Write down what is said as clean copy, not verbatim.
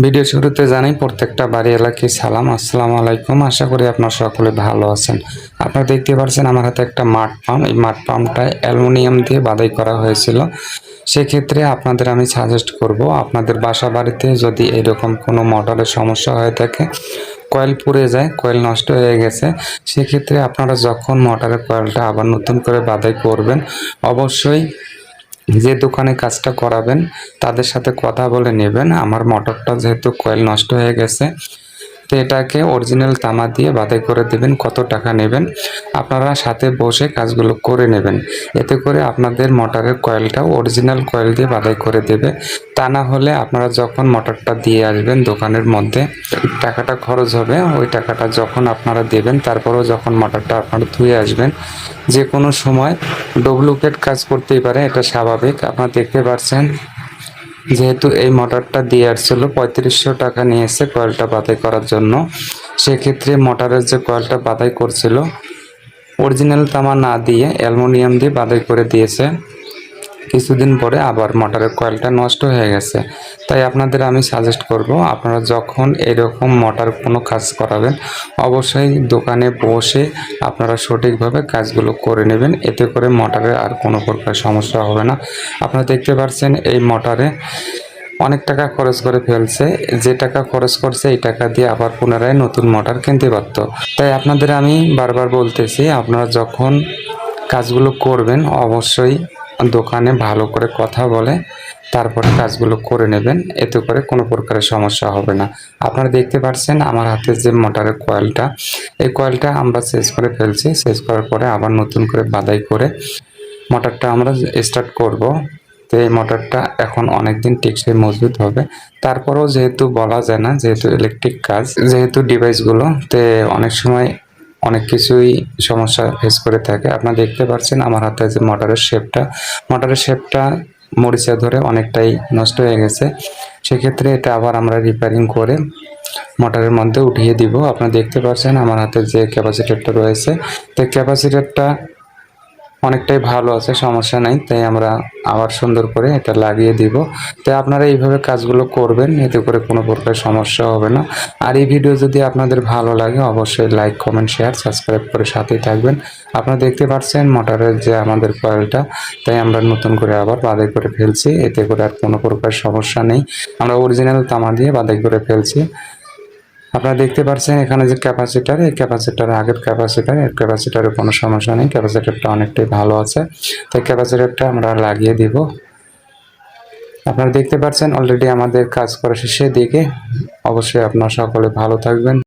Video শুরুতে জানাই প্রত্যেকটা বাড়ি এলাকায় সালাম, আসসালামু আলাইকুম। আশা করি আপনারা সকলে ভালো আছেন। আপনারা দেখতে পাচ্ছেন আমার হাতে একটা মাড পাম্প। এই মাড পাম্পটা অ্যালুমিনিয়াম দিয়ে বাধাই করা হয়েছিল। সেক্ষেত্রে আপনাদের আমি সাজেস্ট করব, আপনাদের বাসা বাড়িতে যদি এরকম কোনো মোটরের সমস্যা হয়ে থাকে, কয়েল পুড়ে যায়, কয়েল নষ্ট হয়ে গেছে, সেক্ষেত্রে আপনারা যখন মোটরের কয়েলটা আবার নতুন করে বাধাই করবেন, অবশ্যই যে দোকানে কাজটা করাবেন তাদের সাথে কথা বলে নেবেন। আমার মোটরটা যেহেতু কয়েল নষ্ট হয়ে গেছে, তো এটাকে অরিজিনাল তামা দিয়ে বাধাই করে দেবেন। কত টাকা নেবেন আপনারা সাথে বসে কাজগুলো করে নেবেন। এতে করে আপনাদের মোটরের কয়েলটাও অরিজিনাল কয়েল দিয়ে বাধাই করে দেবে। তা না হলে আপনারা যখন মোটরটা দিয়ে আসবেন দোকানের মধ্যে, টাকাটা খরচ হবে। ওই টাকাটা যখন আপনারা দেবেন, তারপরেও যখন মোটরটা আপনারা ধুয়ে আসবেন, যে কোনো সময় ডুপ্লিকেট কাজ করতেই পারে, এটা স্বাভাবিক। আপনারা দেখতে পাচ্ছেন, যেহেতু এই মোটরটা দিয়ে আসছিল 3500 টাকা নিয়েছে কয়েলটা বাধাই করার জন্য। সেক্ষেত্রে মোটরের যে কয়েলটা বাধাই করছিল, অরিজিনাল তামা না দিয়ে অ্যালুমিনিয়াম দিয়ে বাধাই করে দিয়েছে। কিছুদিন পরে আবার মোটরের কয়েলটা নষ্ট হয়ে গেছে। তাই আপনাদের আমি সাজেস্ট করব, আপনারা যখন এরকম মোটর কোনো কাজ করাবেন, অবশ্যই দোকানে বসে আপনারা সঠিকভাবে কাজগুলো করে নেবেন। এতে করে মোটরের আর কোনো প্রকার সমস্যা হবে না। আপনারা দেখতে পাচ্ছেন এই মোটরে অনেক টাকা খরচ করে ফেলছে। যে টাকা খরচ করছে এই টাকা দিয়ে আবার পুনরায় নতুন মোটর কিনতে পারতো। তাই আপনাদের আমি বারবার বলতেছি, আপনারা যখন কাজগুলো করবেন অবশ্যই দোকানে ভালো করে কথা বলে তারপরে কাজগুলো করে নেবেন। এতে করে কোনো প্রকারের সমস্যা হবে না। আপনারা দেখতে পাচ্ছেন আমার হাতে যে মোটরের কয়েলটা, এই কয়েলটা আমরা চেঞ্জ করে ফেলছি। চেঞ্জ করার পরে আবার নতুন করে বাধাই করে মোটরটা আমরা স্টার্ট করব। তো এই মোটরটা এখন অনেক দিন টেকসই মজবুত হবে। তারপরেও যেহেতু বলা যায় না, যেহেতু ইলেকট্রিক কাজ, যেহেতু ডিভাইসগুলো, তে অনেক সময় অনেক কিছুই সমস্যা ফেস করে থাকে। আপনারা দেখতে পাচ্ছেন আমার হাতে যে মোটরের শেপটা মরিচা ধরে অনেকটাই নষ্ট হয়ে গেছে। সেক্ষেত্রে এটা আবার আমরা রিপেয়ারিং করে মোটরের মধ্যে উঠিয়ে দিব। আপনারা দেখতে পাচ্ছেন আমার হাতে যে ক্যাপাসিটরটা রয়েছে, তো ক্যাপাসিটরটা অনেকটাই ভালো আছে, সমস্যা নাই। তাই আমরা আবার সুন্দর করে এটা লাগিয়ে দিব। তাই আপনারা এইভাবে কাজগুলো করবেন, এতে করে কোনো প্রকার সমস্যা হবে না। আর এই ভিডিও যদি আপনাদের ভালো লাগে অবশ্যই লাইক, কমেন্ট, শেয়ার, সাবস্ক্রাইব করে সাথেই থাকবেন। আপনারা দেখতে পাচ্ছেন মোটরের যে আমাদের কয়েলটা, তাই আমরা নতুন করে আবার বাধাই করে ফেলছি। এতে করে আর কোনো প্রকার সমস্যা নেই। আমরা অরিজিনাল তামা দিয়ে বাধাই করে ফেলছি। আপনারা দেখতে পাচ্ছেন এখানে যে ক্যাপাসিটার, এই ক্যাপাসিটার আগের ক্যাপাসিটার, এর ক্যাপাসিটারে কোনো সমস্যা নেই। ক্যাপাসিটারটা অনেকটাই ভালো আছে। তাই ক্যাপাসিটারটা আমরা লাগিয়ে দিব। আপনারা দেখতে পাচ্ছেন অলরেডি আমাদের কাজ করা শেষের দিকে। অবশ্যই আপনারা সকলে ভালো থাকবেন।